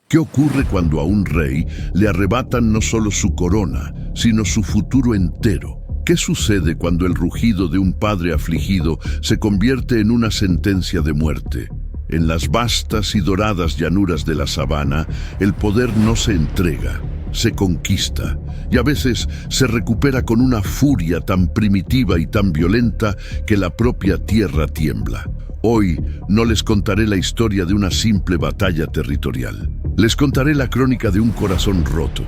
¿Qué ocurre cuando a un rey le arrebatan no solo su corona, sino su futuro entero? ¿Qué sucede cuando el rugido de un padre afligido se convierte en una sentencia de muerte? En las vastas y doradas llanuras de la sabana, el poder no se entrega, se conquista, y a veces se recupera con una furia tan primitiva y tan violenta que la propia tierra tiembla. Hoy no les contaré la historia de una simple batalla territorial. Les contaré la crónica de un corazón roto,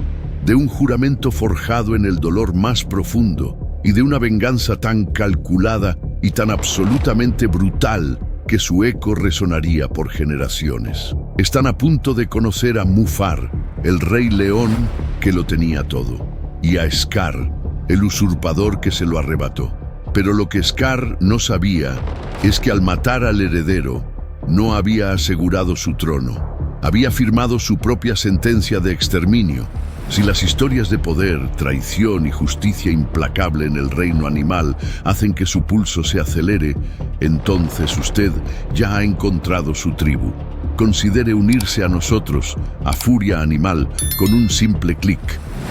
de un juramento forjado en el dolor más profundo y de una venganza tan calculada y tan absolutamente brutal que su eco resonaría por generaciones. Están a punto de conocer a Mufar, el rey león que lo tenía todo, y a Scar, el usurpador que se lo arrebató. Pero lo que Scar no sabía es que al matar al heredero, no había asegurado su trono. Había firmado su propia sentencia de exterminio. Si las historias de poder, traición y justicia implacable en el reino animal hacen que su pulso se acelere, entonces usted ya ha encontrado su tribu. Considere unirse a nosotros, a Furia Animal, con un simple clic.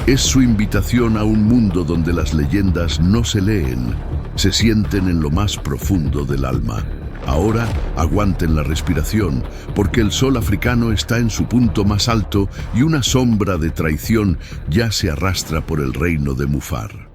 Es su invitación a un mundo donde las leyendas no se leen, se sienten en lo más profundo del alma. Ahora aguanten la respiración, porque el sol africano está en su punto más alto y una sombra de traición ya se arrastra por el reino de Mufar.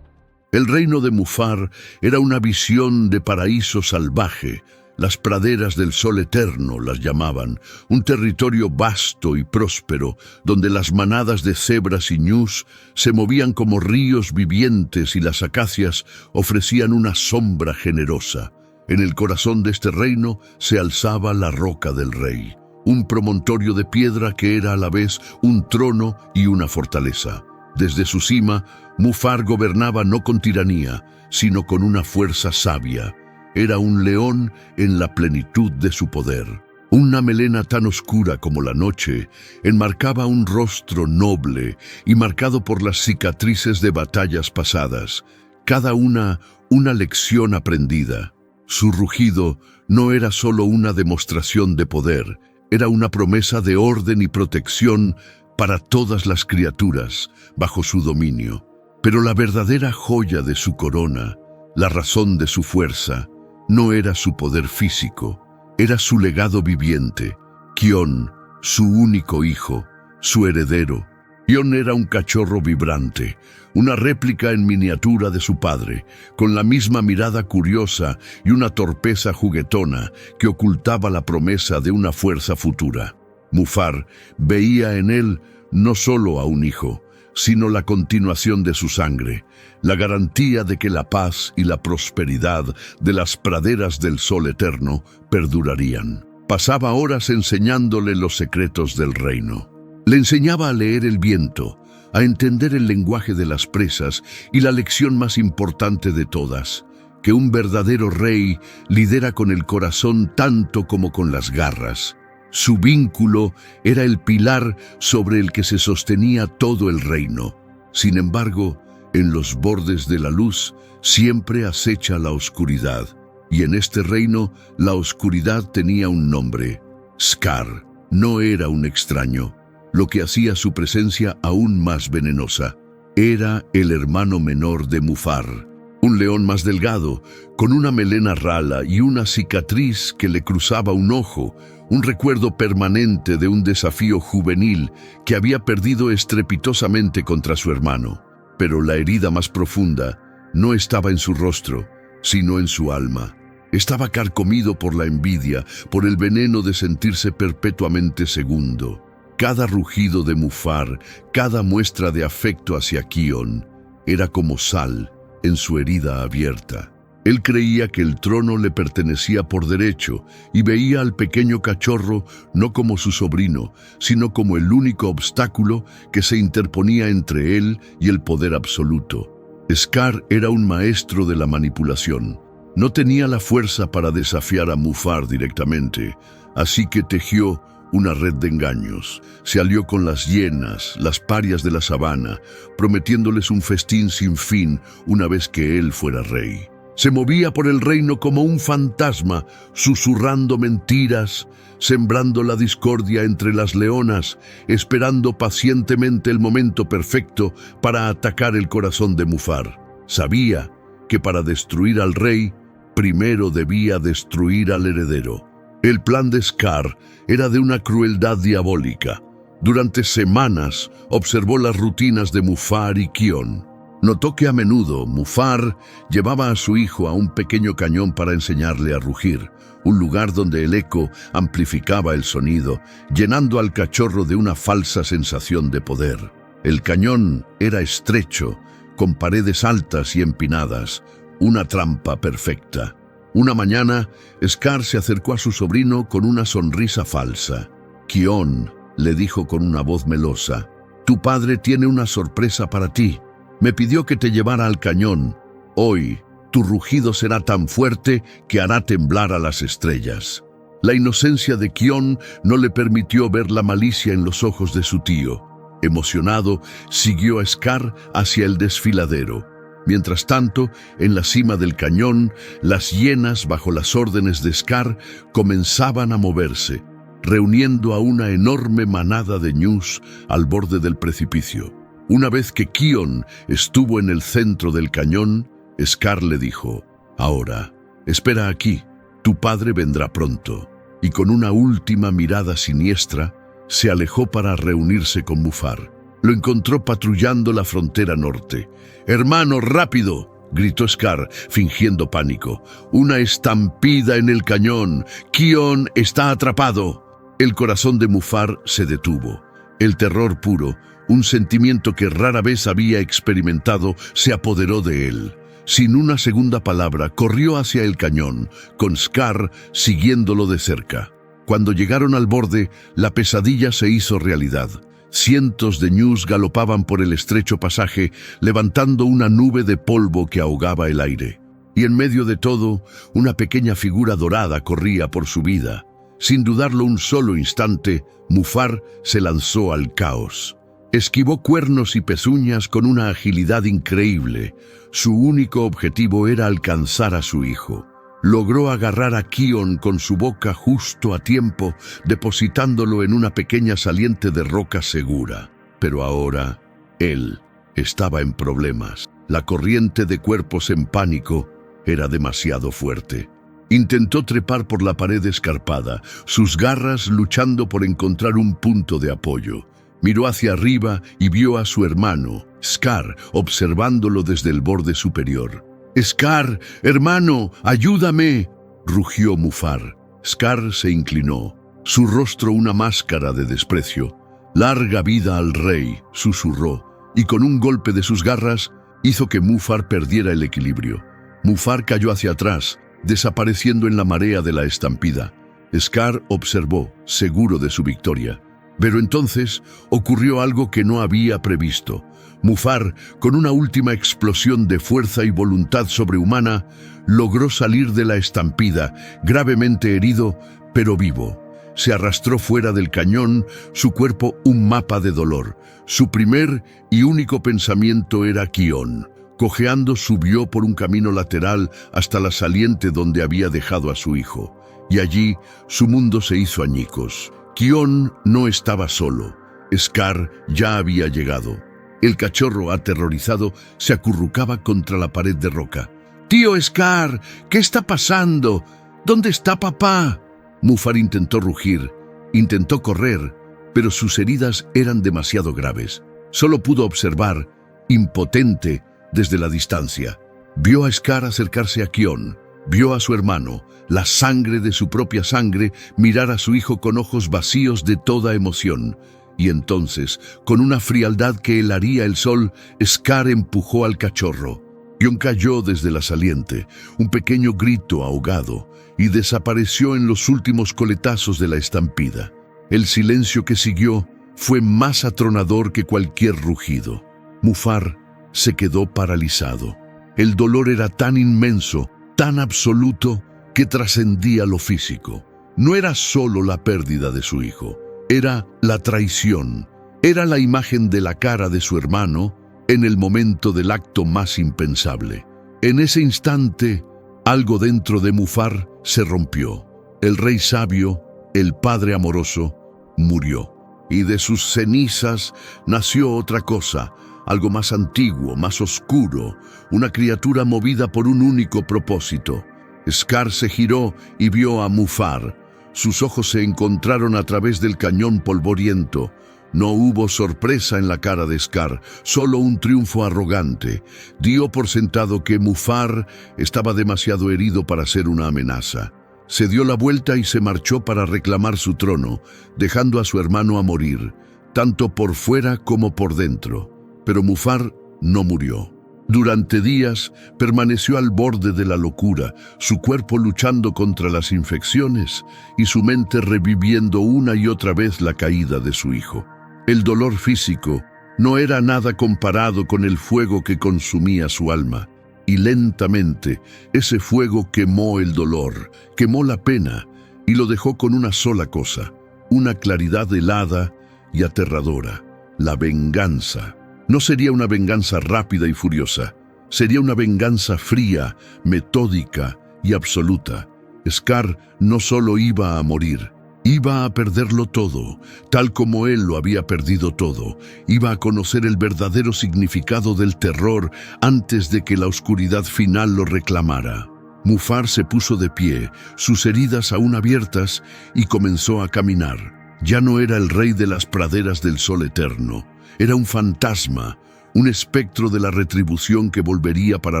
El reino de Mufar era una visión de paraíso salvaje. Las praderas del sol eterno las llamaban, un territorio vasto y próspero, donde las manadas de cebras y ñus se movían como ríos vivientes y las acacias ofrecían una sombra generosa. En el corazón de este reino se alzaba la roca del rey, un promontorio de piedra que era a la vez un trono y una fortaleza. Desde su cima, Mufar gobernaba no con tiranía, sino con una fuerza sabia. Era un león en la plenitud de su poder. Una melena tan oscura como la noche enmarcaba un rostro noble y marcado por las cicatrices de batallas pasadas, cada una lección aprendida. Su rugido no era solo una demostración de poder, era una promesa de orden y protección para todas las criaturas bajo su dominio. Pero la verdadera joya de su corona, la razón de su fuerza, no era su poder físico, era su legado viviente, Kion, su único hijo, su heredero. Kion era un cachorro vibrante, una réplica en miniatura de su padre, con la misma mirada curiosa y una torpeza juguetona que ocultaba la promesa de una fuerza futura. Mufar veía en él no solo a un hijo, sino la continuación de su sangre, la garantía de que la paz y la prosperidad de las praderas del sol eterno perdurarían. Pasaba horas enseñándole los secretos del reino. Le enseñaba a leer el viento, a entender el lenguaje de las presas y la lección más importante de todas, que un verdadero rey lidera con el corazón tanto como con las garras. Su vínculo era el pilar sobre el que se sostenía todo el reino. Sin embargo, en los bordes de la luz siempre acecha la oscuridad, y en este reino la oscuridad tenía un nombre. Scar no era un extraño, lo que hacía su presencia aún más venenosa. Era el hermano menor de Mufar, un león más delgado, con una melena rala y una cicatriz que le cruzaba un ojo, un recuerdo permanente de un desafío juvenil que había perdido estrepitosamente contra su hermano. Pero la herida más profunda no estaba en su rostro, sino en su alma. Estaba carcomido por la envidia, por el veneno de sentirse perpetuamente segundo. Cada rugido de Mufar, cada muestra de afecto hacia Kion, era como sal en su herida abierta. Él creía que el trono le pertenecía por derecho y veía al pequeño cachorro no como su sobrino, sino como el único obstáculo que se interponía entre él y el poder absoluto. Scar era un maestro de la manipulación. No tenía la fuerza para desafiar a Mufar directamente, así que tejió una red de engaños. Se alió con las hienas, las parias de la sabana, prometiéndoles un festín sin fin una vez que él fuera rey. Se movía por el reino como un fantasma, susurrando mentiras, sembrando la discordia entre las leonas, esperando pacientemente el momento perfecto para atacar el corazón de Mufar. Sabía que para destruir al rey, primero debía destruir al heredero. El plan de Scar era de una crueldad diabólica. Durante semanas observó las rutinas de Mufar y Kion. Notó que a menudo Mufar llevaba a su hijo a un pequeño cañón para enseñarle a rugir, un lugar donde el eco amplificaba el sonido, llenando al cachorro de una falsa sensación de poder. El cañón era estrecho, con paredes altas y empinadas, una trampa perfecta. Una mañana, Scar se acercó a su sobrino con una sonrisa falsa. «Kion», le dijo con una voz melosa, «tu padre tiene una sorpresa para ti. Me pidió que te llevara al cañón. Hoy, tu rugido será tan fuerte que hará temblar a las estrellas». La inocencia de Kion no le permitió ver la malicia en los ojos de su tío. Emocionado, siguió a Scar hacia el desfiladero. Mientras tanto, en la cima del cañón, las hienas, bajo las órdenes de Scar, comenzaban a moverse, reuniendo a una enorme manada de ñus al borde del precipicio. Una vez que Kion estuvo en el centro del cañón, Scar le dijo, «Ahora, espera aquí, tu padre vendrá pronto». Y con una última mirada siniestra, se alejó para reunirse con Mufar. Lo encontró patrullando la frontera norte. «¡Hermano, rápido!», gritó Scar, fingiendo pánico. «¡Una estampida en el cañón! ¡Kion está atrapado!». El corazón de Mufar se detuvo. El terror puro, un sentimiento que rara vez había experimentado, se apoderó de él. Sin una segunda palabra, corrió hacia el cañón, con Scar siguiéndolo de cerca. Cuando llegaron al borde, la pesadilla se hizo realidad. Cientos de ñus galopaban por el estrecho pasaje, levantando una nube de polvo que ahogaba el aire. Y en medio de todo, una pequeña figura dorada corría por su vida. Sin dudarlo un solo instante, Mufar se lanzó al caos. Esquivó cuernos y pezuñas con una agilidad increíble. Su único objetivo era alcanzar a su hijo. Logró agarrar a Kion con su boca justo a tiempo, depositándolo en una pequeña saliente de roca segura. Pero ahora, él estaba en problemas. La corriente de cuerpos en pánico era demasiado fuerte. Intentó trepar por la pared escarpada, sus garras luchando por encontrar un punto de apoyo. Miró hacia arriba y vio a su hermano, Scar, observándolo desde el borde superior. «¡Scar, hermano, ayúdame!», rugió Mufar. Scar se inclinó, su rostro una máscara de desprecio. «Larga vida al rey», susurró, y con un golpe de sus garras hizo que Mufar perdiera el equilibrio. Mufar cayó hacia atrás, desapareciendo en la marea de la estampida. Scar observó, seguro de su victoria. Pero entonces ocurrió algo que no había previsto. Mufar, con una última explosión de fuerza y voluntad sobrehumana, logró salir de la estampida, gravemente herido, pero vivo. Se arrastró fuera del cañón, su cuerpo un mapa de dolor. Su primer y único pensamiento era Kion. Cojeando subió por un camino lateral hasta la saliente donde había dejado a su hijo. Y allí su mundo se hizo añicos. Kion no estaba solo. Scar ya había llegado. El cachorro, aterrorizado, se acurrucaba contra la pared de roca. «¡Tío Scar! ¿Qué está pasando? ¿Dónde está papá?». Mufar intentó rugir, intentó correr, pero sus heridas eran demasiado graves. Solo pudo observar, impotente, desde la distancia. Vio a Scar acercarse a Kion. Vio a su hermano, la sangre de su propia sangre, mirar a su hijo con ojos vacíos de toda emoción. Y entonces, con una frialdad que helaría el sol, Scar empujó al cachorro. Kion cayó desde la saliente, un pequeño grito ahogado, y desapareció en los últimos coletazos de la estampida. El silencio que siguió fue más atronador que cualquier rugido. Mufar se quedó paralizado. El dolor era tan inmenso, tan absoluto, que trascendía lo físico. No era solo la pérdida de su hijo, era la traición. Era la imagen de la cara de su hermano en el momento del acto más impensable. En ese instante, algo dentro de Mufar se rompió. El rey sabio, el padre amoroso, murió. Y de sus cenizas nació otra cosa, algo más antiguo, más oscuro, una criatura movida por un único propósito. Scar se giró y vio a Mufar. Sus ojos se encontraron a través del cañón polvoriento. No hubo sorpresa en la cara de Scar, solo un triunfo arrogante. Dio por sentado que Mufar estaba demasiado herido para ser una amenaza. Se dio la vuelta y se marchó para reclamar su trono, dejando a su hermano a morir, tanto por fuera como por dentro. Pero Mufar no murió. Durante días permaneció al borde de la locura, su cuerpo luchando contra las infecciones y su mente reviviendo una y otra vez la caída de su hijo. El dolor físico no era nada comparado con el fuego que consumía su alma, y lentamente ese fuego quemó el dolor, quemó la pena y lo dejó con una sola cosa, una claridad helada y aterradora: la venganza. No sería una venganza rápida y furiosa, sería una venganza fría, metódica y absoluta. Scar no solo iba a morir, iba a perderlo todo, tal como él lo había perdido todo. Iba a conocer el verdadero significado del terror antes de que la oscuridad final lo reclamara. Mufar se puso de pie, sus heridas aún abiertas, y comenzó a caminar. Ya no era el rey de las praderas del sol eterno. Era un fantasma, un espectro de la retribución que volvería para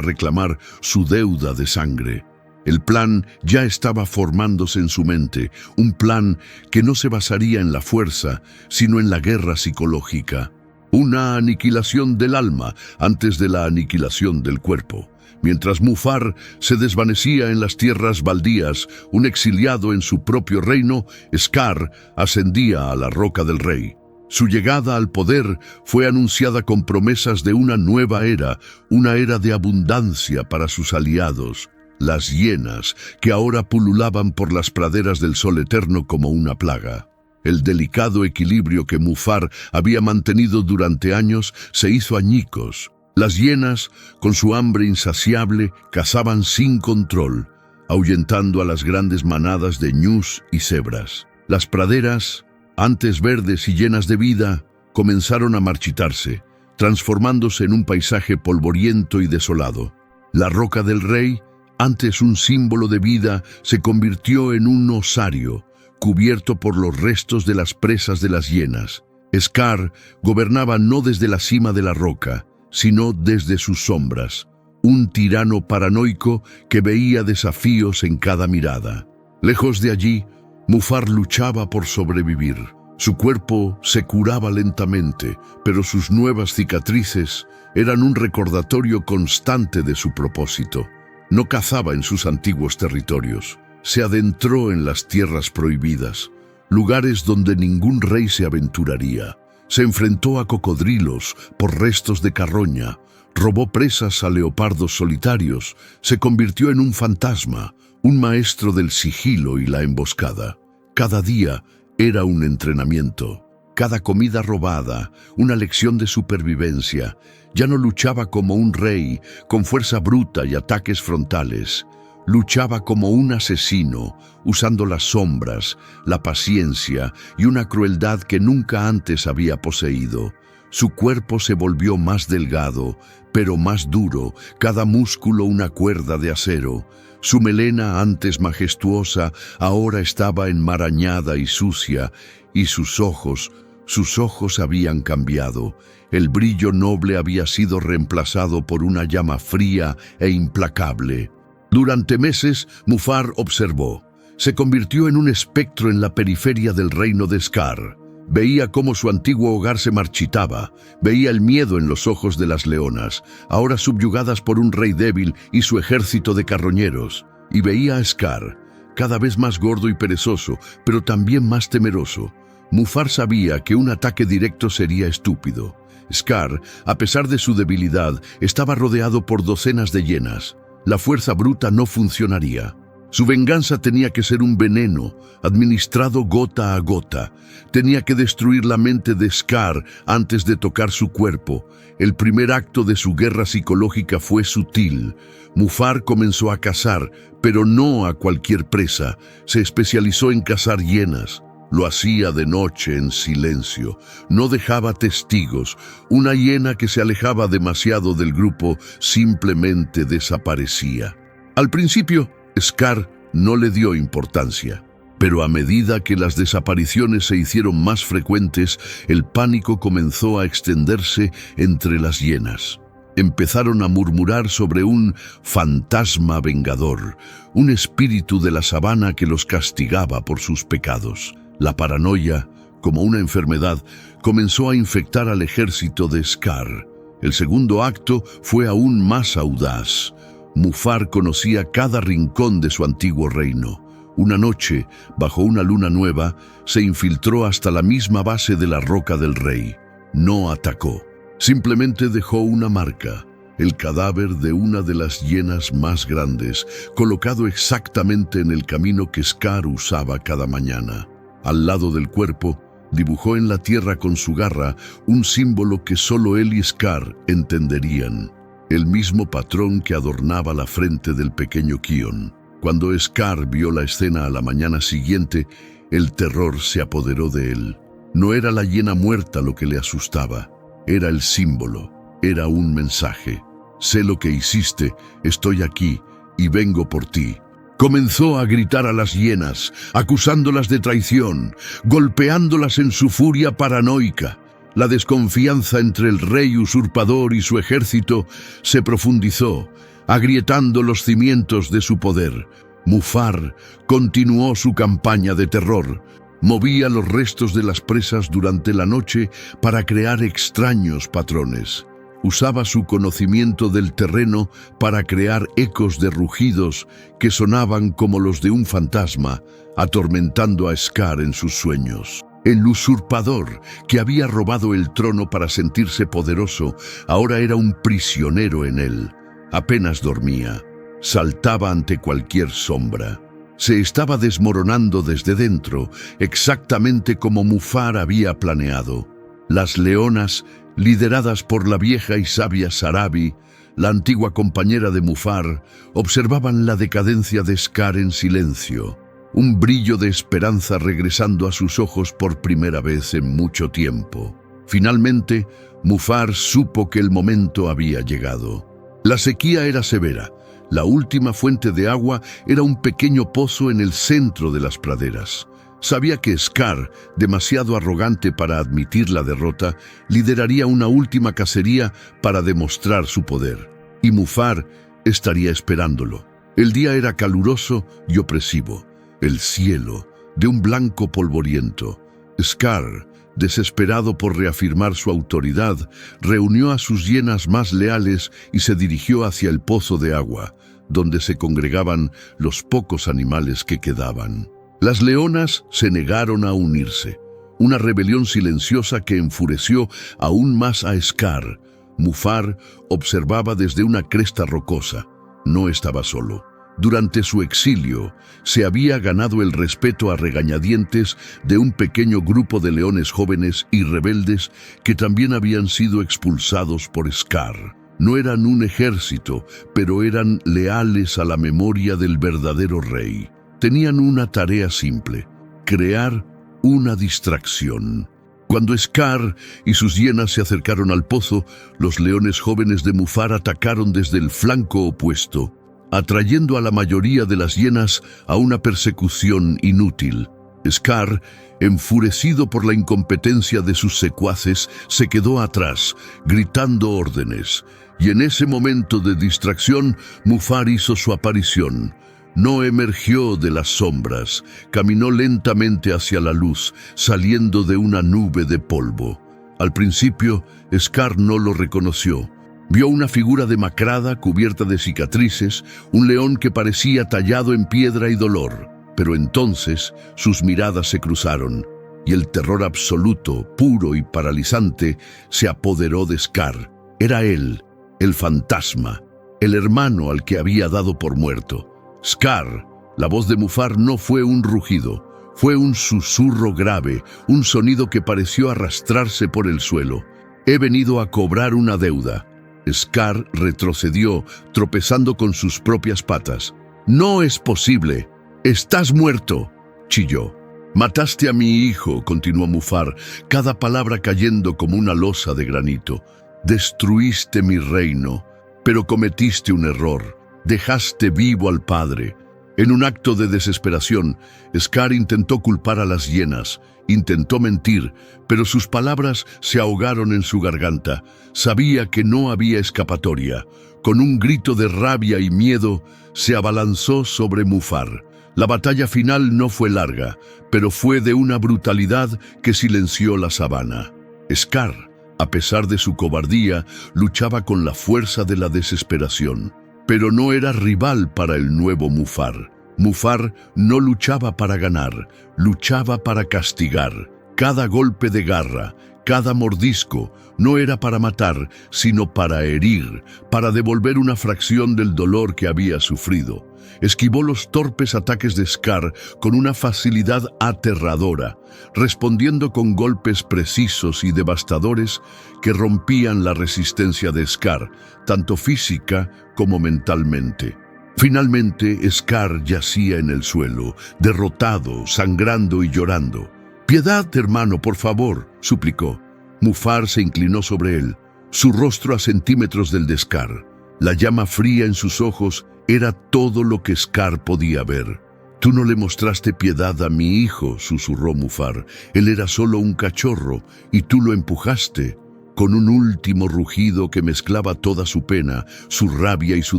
reclamar su deuda de sangre. El plan ya estaba formándose en su mente, un plan que no se basaría en la fuerza, sino en la guerra psicológica. Una aniquilación del alma antes de la aniquilación del cuerpo. Mientras Mufar se desvanecía en las tierras baldías, un exiliado en su propio reino, Scar ascendía a la roca del rey. Su llegada al poder fue anunciada con promesas de una nueva era, una era de abundancia para sus aliados, las hienas, que ahora pululaban por las praderas del sol eterno como una plaga. El delicado equilibrio que Mufar había mantenido durante años se hizo añicos. Las hienas, con su hambre insaciable, cazaban sin control, ahuyentando a las grandes manadas de ñus y cebras. Las praderas, antes verdes y llenas de vida, comenzaron a marchitarse, transformándose en un paisaje polvoriento y desolado. La roca del rey, antes un símbolo de vida, se convirtió en un osario, cubierto por los restos de las presas de las hienas. Scar gobernaba no desde la cima de la roca, sino desde sus sombras, un tirano paranoico que veía desafíos en cada mirada. Lejos de allí, Mufar luchaba por sobrevivir. Su cuerpo se curaba lentamente, pero sus nuevas cicatrices eran un recordatorio constante de su propósito. No cazaba en sus antiguos territorios. Se adentró en las tierras prohibidas, lugares donde ningún rey se aventuraría. Se enfrentó a cocodrilos por restos de carroña, robó presas a leopardos solitarios, se convirtió en un fantasma, un maestro del sigilo y la emboscada. Cada día era un entrenamiento, cada comida robada, una lección de supervivencia. Ya no luchaba como un rey, con fuerza bruta y ataques frontales. Luchaba como un asesino, usando las sombras, la paciencia y una crueldad que nunca antes había poseído. Su cuerpo se volvió más delgado, pero más duro, cada músculo una cuerda de acero. Su melena, antes majestuosa, ahora estaba enmarañada y sucia, y sus ojos habían cambiado. El brillo noble había sido reemplazado por una llama fría e implacable. Durante meses, Mufar observó. Se convirtió en un espectro en la periferia del reino de Scar. Veía cómo su antiguo hogar se marchitaba, veía el miedo en los ojos de las leonas, ahora subyugadas por un rey débil y su ejército de carroñeros, y veía a Scar, cada vez más gordo y perezoso, pero también más temeroso. Mufar sabía que un ataque directo sería estúpido. Scar, a pesar de su debilidad, estaba rodeado por docenas de hienas. La fuerza bruta no funcionaría. Su venganza tenía que ser un veneno, administrado gota a gota. Tenía que destruir la mente de Scar antes de tocar su cuerpo. El primer acto de su guerra psicológica fue sutil. Mufar comenzó a cazar, pero no a cualquier presa. Se especializó en cazar hienas. Lo hacía de noche en silencio. No dejaba testigos. Una hiena que se alejaba demasiado del grupo simplemente desaparecía. Al principio, Scar no le dio importancia, pero a medida que las desapariciones se hicieron más frecuentes, el pánico comenzó a extenderse entre las hienas. Empezaron a murmurar sobre un fantasma vengador, un espíritu de la sabana que los castigaba por sus pecados. La paranoia, como una enfermedad, comenzó a infectar al ejército de Scar. El segundo acto fue aún más audaz. Mufar conocía cada rincón de su antiguo reino. Una noche, bajo una luna nueva, se infiltró hasta la misma base de la Roca del Rey. No atacó. Simplemente dejó una marca, el cadáver de una de las hienas más grandes, colocado exactamente en el camino que Scar usaba cada mañana. Al lado del cuerpo, dibujó en la tierra con su garra un símbolo que solo él y Scar entenderían. El mismo patrón que adornaba la frente del pequeño Kion. Cuando Scar vio la escena a la mañana siguiente, el terror se apoderó de él. No era la hiena muerta lo que le asustaba, era el símbolo, era un mensaje. Sé lo que hiciste, estoy aquí y vengo por ti. Comenzó a gritar a las hienas, acusándolas de traición, golpeándolas en su furia paranoica. La desconfianza entre el rey usurpador y su ejército se profundizó, agrietando los cimientos de su poder. Mufar continuó su campaña de terror. Movía los restos de las presas durante la noche para crear extraños patrones. Usaba su conocimiento del terreno para crear ecos de rugidos que sonaban como los de un fantasma, atormentando a Scar en sus sueños. El usurpador, que había robado el trono para sentirse poderoso, ahora era un prisionero en él. Apenas dormía. Saltaba ante cualquier sombra. Se estaba desmoronando desde dentro, exactamente como Mufar había planeado. Las leonas, lideradas por la vieja y sabia Sarabi, la antigua compañera de Mufar, observaban la decadencia de Scar en silencio. Un brillo de esperanza regresando a sus ojos por primera vez en mucho tiempo. Finalmente, Mufar supo que el momento había llegado. La sequía era severa. La última fuente de agua era un pequeño pozo en el centro de las praderas. Sabía que Scar, demasiado arrogante para admitir la derrota, lideraría una última cacería para demostrar su poder. Y Mufar estaría esperándolo. El día era caluroso y opresivo. El cielo, de un blanco polvoriento. Scar, desesperado por reafirmar su autoridad, reunió a sus hienas más leales y se dirigió hacia el pozo de agua, donde se congregaban los pocos animales que quedaban. Las leonas se negaron a unirse, una rebelión silenciosa que enfureció aún más a Scar. Mufar observaba desde una cresta rocosa. No estaba solo. Durante su exilio, se había ganado el respeto a regañadientes de un pequeño grupo de leones jóvenes y rebeldes que también habían sido expulsados por Scar. No eran un ejército, pero eran leales a la memoria del verdadero rey. Tenían una tarea simple: crear una distracción. Cuando Scar y sus hienas se acercaron al pozo, los leones jóvenes de Mufar atacaron desde el flanco opuesto, atrayendo a la mayoría de las hienas a una persecución inútil. Scar, enfurecido por la incompetencia de sus secuaces, se quedó atrás, gritando órdenes. Y en ese momento de distracción, Mufar hizo su aparición. No emergió de las sombras, caminó lentamente hacia la luz, saliendo de una nube de polvo. Al principio, Scar no lo reconoció. Vio una figura demacrada, cubierta de cicatrices, un león que parecía tallado en piedra y dolor. Pero entonces sus miradas se cruzaron, y el terror absoluto, puro y paralizante, se apoderó de Scar. Era él, el fantasma, el hermano al que había dado por muerto. Scar, La voz de Mufar no fue un rugido, fue un susurro grave, un sonido que pareció arrastrarse por el suelo. He venido a cobrar una deuda. Scar retrocedió, tropezando con sus propias patas. «No es posible. Estás muerto», chilló. «Mataste a mi hijo», continuó Mufar, cada palabra cayendo como una losa de granito. «Destruiste mi reino, pero cometiste un error. Dejaste vivo al padre». En un acto de desesperación, Scar intentó culpar a las hienas, intentó mentir, pero sus palabras se ahogaron en su garganta. Sabía que no había escapatoria. Con un grito de rabia y miedo, se abalanzó sobre Mufar. La batalla final no fue larga, pero fue de una brutalidad que silenció la sabana. Scar, a pesar de su cobardía, luchaba con la fuerza de la desesperación. Pero no era rival para el nuevo Mufar. Mufar no luchaba para ganar, luchaba para castigar. Cada golpe de garra, cada mordisco, no era para matar, sino para herir, para devolver una fracción del dolor que había sufrido. Esquivó los torpes ataques de Scar con una facilidad aterradora, respondiendo con golpes precisos y devastadores que rompían la resistencia de Scar, tanto física como mentalmente. Finalmente, Scar yacía en el suelo, derrotado, sangrando y llorando. «Piedad, hermano, por favor», suplicó. Mufar se inclinó sobre él, su rostro a centímetros del de Scar. La llama fría en sus ojos era todo lo que Scar podía ver. «Tú no le mostraste piedad a mi hijo», susurró Mufar. «Él era solo un cachorro, y tú lo empujaste». Con un último rugido que mezclaba toda su pena, su rabia y su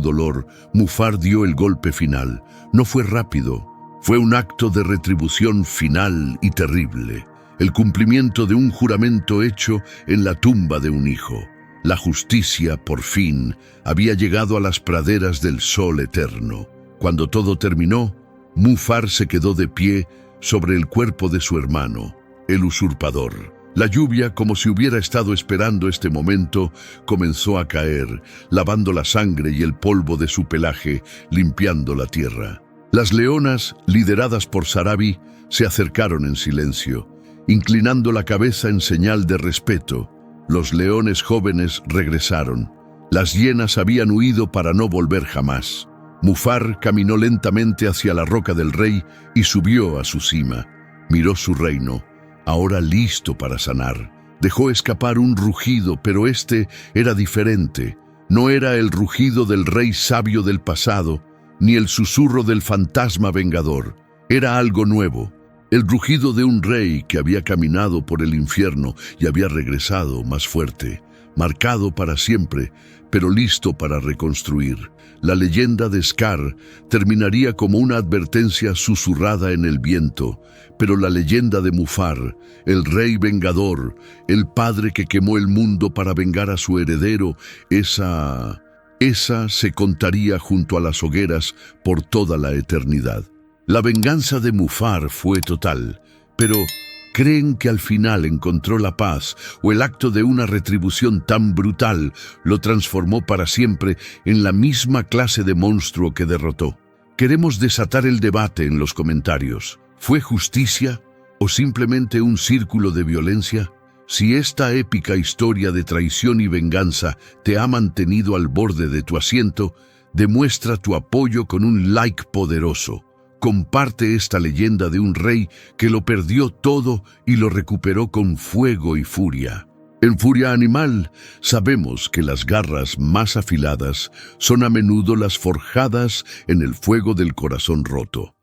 dolor, Mufar dio el golpe final. No fue rápido, fue un acto de retribución final y terrible. El cumplimiento de un juramento hecho en la tumba de un hijo. La justicia, por fin, había llegado a las praderas del sol eterno. Cuando todo terminó, Mufar se quedó de pie sobre el cuerpo de su hermano, el usurpador. La lluvia, como si hubiera estado esperando este momento, comenzó a caer, lavando la sangre y el polvo de su pelaje, limpiando la tierra. Las leonas, lideradas por Sarabi, se acercaron en silencio, inclinando la cabeza en señal de respeto. Los leones jóvenes regresaron. Las hienas habían huido para no volver jamás. Mufar caminó lentamente hacia la roca del rey y subió a su cima. Miró su reino, ahora listo para sanar. Dejó escapar un rugido, pero este era diferente. No era el rugido del rey sabio del pasado, ni el susurro del fantasma vengador. Era algo nuevo. El rugido de un rey que había caminado por el infierno y había regresado más fuerte, marcado para siempre, pero listo para reconstruir. La leyenda de Scar terminaría como una advertencia susurrada en el viento, pero la leyenda de Mufar, el rey vengador, el padre que quemó el mundo para vengar a su heredero, esa se contaría junto a las hogueras por toda la eternidad. La venganza de Mufar fue total, pero ¿creen que al final encontró la paz o el acto de una retribución tan brutal lo transformó para siempre en la misma clase de monstruo que derrotó? Queremos desatar el debate en los comentarios. ¿Fue justicia o simplemente un círculo de violencia? Si esta épica historia de traición y venganza te ha mantenido al borde de tu asiento, demuestra tu apoyo con un like poderoso. Comparte esta leyenda de un rey que lo perdió todo y lo recuperó con fuego y furia. En Furia Animal sabemos que las garras más afiladas son a menudo las forjadas en el fuego del corazón roto.